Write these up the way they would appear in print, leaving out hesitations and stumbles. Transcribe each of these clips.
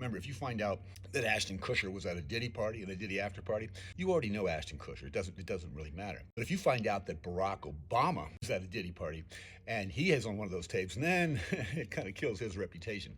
Remember, if you find out that Ashton Kutcher was at a Diddy party and a Diddy after party, you already know Ashton Kutcher. It doesn't really matter. But if you find out that Barack Obama was at a Diddy party and he is on one of those tapes, then it kind of kills his reputation.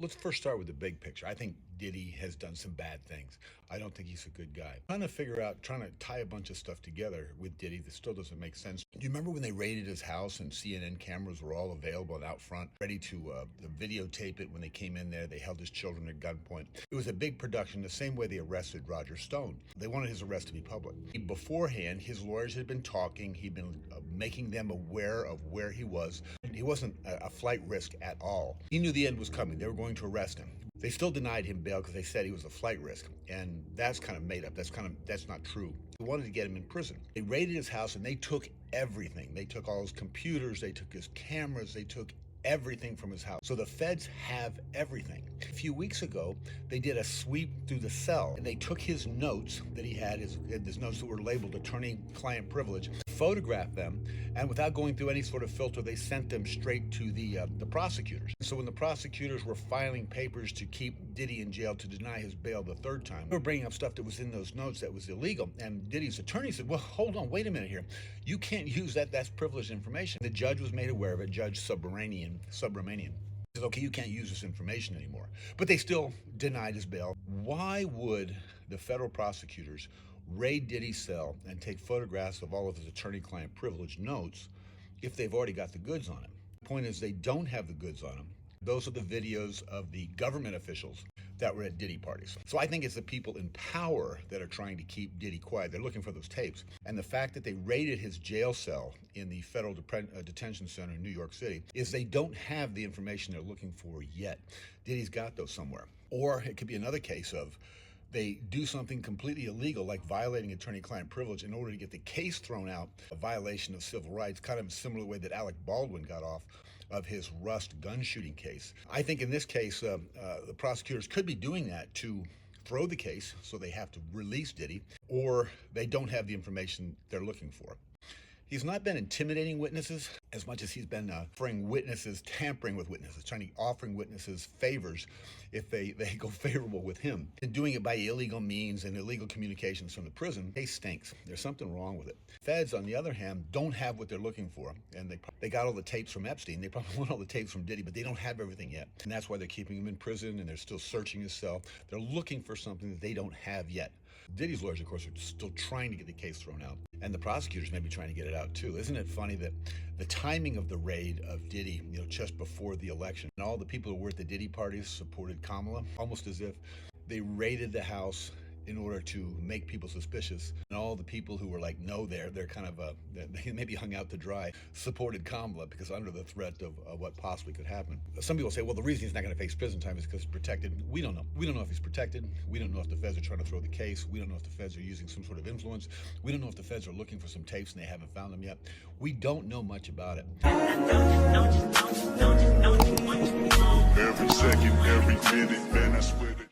Let's first start with the big picture. I think Diddy has done some bad things. I don't think he's a good guy. Trying to tie a bunch of stuff together with Diddy that still doesn't make sense. Do you remember when they raided his house and CNN cameras were all available and out front, ready to videotape it when they came in there? They held his children at gunpoint. It was a big production, the same way they arrested Roger Stone. They wanted his arrest to be public. Beforehand, his lawyers had been talking. He'd been making them aware of where he was. He wasn't a flight risk at all. He knew the end was coming. They were going to arrest him. They still denied him bail because they said he was a flight risk, and that's kind of made up. That's not true. They wanted to get him in prison. They raided his house and they took everything. They took all his computers, they took his cameras, they took everything from his house. So the feds have everything. A few weeks ago, they did a sweep through the cell and they took his notes that he had, his notes that were labeled attorney-client privilege, photographed them, and without going through any sort of filter, they sent them straight to the prosecutors. So when the prosecutors were filing papers to keep Diddy in jail to deny his bail the third time, they were bringing up stuff that was in those notes that was illegal. And Diddy's attorney said, well, hold on, wait a minute here. You can't use that. That's privileged information. The judge was made aware of it, Judge Subramanian. He said, okay, you can't use this information anymore. But they still denied his bail. Why would the federal prosecutors raid Diddy's cell and take photographs of all of his attorney-client privilege notes if they've already got the goods on him? The point is, they don't have the goods on him. Those are the videos of the government officials that were at Diddy parties. So I think it's the people in power that are trying to keep Diddy quiet. They're looking for those tapes. And the fact that they raided his jail cell in the federal detention center in New York City is they don't have the information they're looking for yet. Diddy's got those somewhere. Or it could be another case of they do something completely illegal, like violating attorney-client privilege, in order to get the case thrown out, a violation of civil rights, kind of a similar way that Alec Baldwin got off of his Rust gun shooting case. I think in this case, the prosecutors could be doing that to throw the case, so they have to release Diddy, or they don't have the information they're looking for. He's not been intimidating witnesses as much as he's been offering witnesses, tampering with witnesses, offering witnesses favors if they go favorable with him. And doing it by illegal means and illegal communications from the prison, case stinks. There's something wrong with it. Feds, on the other hand, don't have what they're looking for. And they got all the tapes from Epstein. They probably want all the tapes from Diddy, but they don't have everything yet. And that's why they're keeping him in prison and they're still searching his cell. They're looking for something that they don't have yet. Diddy's lawyers, of course, are still trying to get the case thrown out. And the prosecutors may be trying to get it out, too. Isn't it funny that the timing of the raid of Diddy, just before the election, and all the people who were at the Diddy parties supported Kamala, almost as if they raided the house in order to make people suspicious. And all the people who were like, no, they're kind of, they maybe hung out to dry, supported Kamala because under the threat of what possibly could happen. Some people say, well, the reason he's not going to face prison time is because he's protected. We don't know. We don't know if he's protected. We don't know if the feds are trying to throw the case. We don't know if the feds are using some sort of influence. We don't know if the feds are looking for some tapes and they haven't found them yet. We don't know much about it. Every second, every minute, man, I swear to